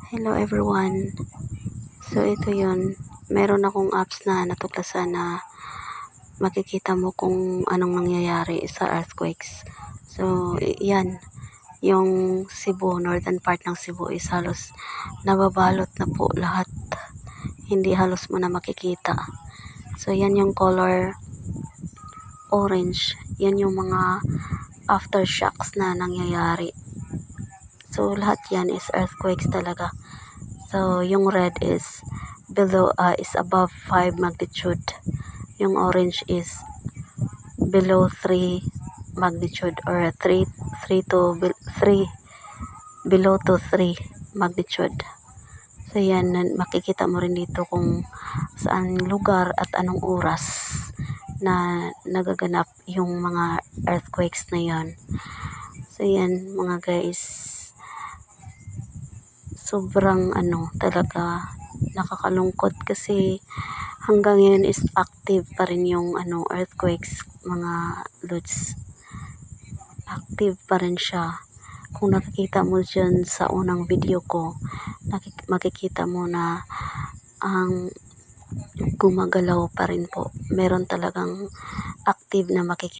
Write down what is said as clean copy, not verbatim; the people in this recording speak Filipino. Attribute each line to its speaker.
Speaker 1: Hello everyone. So ito yun. Meron akong apps na natuklasan na makikita mo kung anong nangyayari sa earthquakes. So yan. Yung Cebu, northern part ng Cebu is halos nababalot na po lahat. Hindi halos mo na makikita. So yan yung color orange. Yan yung mga aftershocks na nangyayari. So lahat yan is earthquakes talaga. So yung red is is above 5 magnitude. Yung orange is below 3 magnitude or 3 below to 3 magnitude. So yan, makikita mo rin dito kung saan lugar at anong oras na nagaganap yung mga earthquakes na yan. So yan mga guys, sobrang talaga nakakalungkot kasi hanggang ngayon is active pa rin yung earthquakes mga lods. Active pa rin siya. Kung nakikita mo dyan sa unang video ko, makikita mo na ang gumagalaw pa rin po. Meron talagang active na makikita.